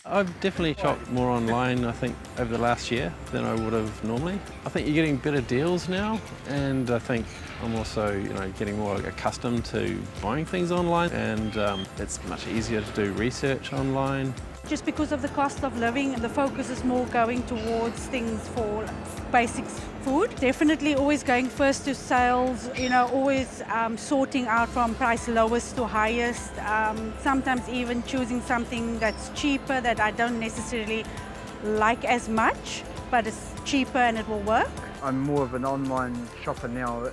I've definitely shopped more online, I think, over the last year than I would have normally. I think you're getting better deals now, and I think I'm also, getting more accustomed to buying things online, and it's much easier to do research online. Just because of the cost of living, the focus is more going towards things for basics food. Definitely always going first to sales, always sorting out from price lowest to highest. Sometimes even choosing something that's cheaper that I don't necessarily like as much, but it's cheaper and it will work. I'm more of an online shopper now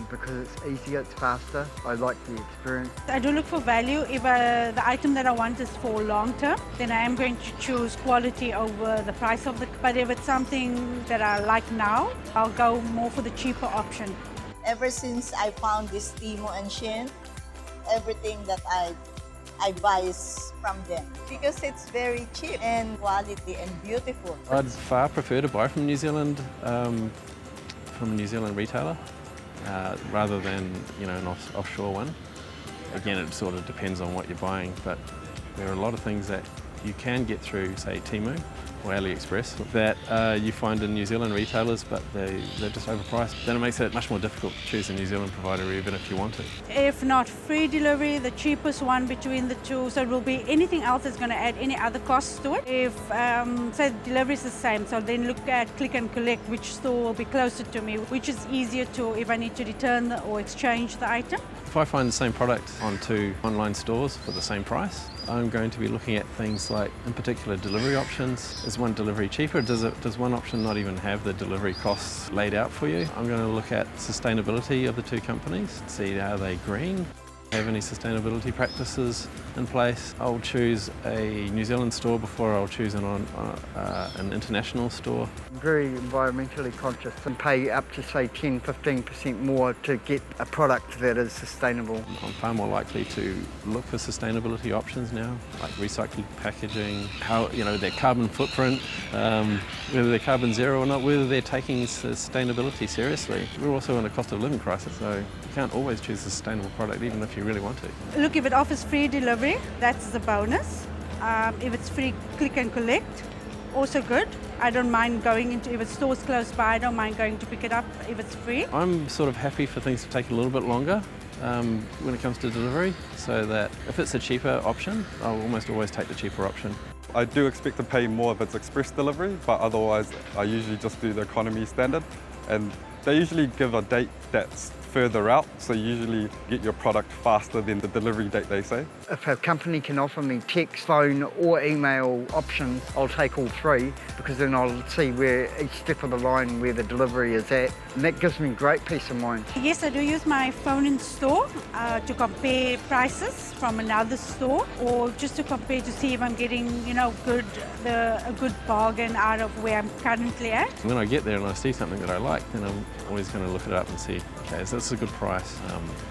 because it's easier, it's faster. I like the experience. I do look for value. If the item that I want is for long term, then I am going to choose quality over the price of But if it's something that I like now, I'll go more for the cheaper option. Ever since I found this Temu and Shein, everything that I buy is from them because it's very cheap and quality and beautiful. I'd far prefer to buy from New Zealand, from a New Zealand retailer, rather than an offshore one. Again, it sort of depends on what you're buying, but there are a lot of things that you can get through, say, Temu or AliExpress that you find in New Zealand retailers, but they're just overpriced. Then it makes it much more difficult to choose a New Zealand provider even if you want to. If not free delivery, the cheapest one between the two, so it will be anything else that's going to add any other costs to it. If, say, the delivery is the same, so then look at click and collect, which store will be closer to me, which is easier to, if I need to return or exchange the item. If I find the same product on two online stores for the same price, I'm going to be looking at things like, in particular, delivery options. Is one delivery cheaper? Does one option not even have the delivery costs laid out for you? I'm going to look at sustainability of the two companies, see are they green, have any sustainability practices in place. I'll choose a New Zealand store before I'll choose an international store. I'm very environmentally conscious and pay up to say 10-15% more to get a product that is sustainable. I'm far more likely to look for sustainability options now, like recycled packaging, how their carbon footprint, whether they're carbon zero or not, whether they're taking sustainability seriously. We're also in a cost of living crisis, so you can't always choose a sustainable product even if you really want to. Look, if it offers free delivery, that's the bonus. If it's free click and collect, also good. I don't mind going into, if it's stores close by, I don't mind going to pick it up if it's free. I'm sort of happy for things to take a little bit longer when it comes to delivery, so that if it's a cheaper option, I'll almost always take the cheaper option. I do expect to pay more if it's express delivery, but otherwise I usually just do the economy standard, and they usually give a date that's further out, so you usually get your product faster than the delivery date they say. If a company can offer me text, phone or email options, I'll take all three because then I'll see where each step of the line where the delivery is at, and that gives me great peace of mind. Yes, I do use my phone in store to compare prices from another store, or just to compare to see if I'm getting, a good bargain out of where I'm currently at. When I get there and I see something that I like, then I'm always going to look it up and see, okay, so that's a good price.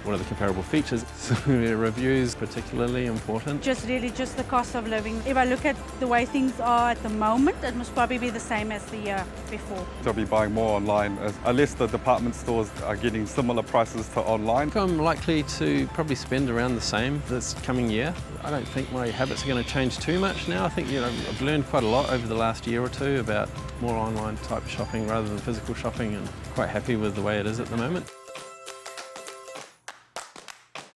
What are the comparable features? Reviews, particularly important. Just the cost of living. If I look at the way things are at the moment, it must probably be the same as the year before. I'll be buying more online unless the department stores are getting similar prices to online. I'm likely to probably spend around the same this coming year. I don't think my habits are going to change too much now. I think I've learned quite a lot over the last year or two about more online type shopping rather than physical shopping, and quite happy with the way it is at the moment.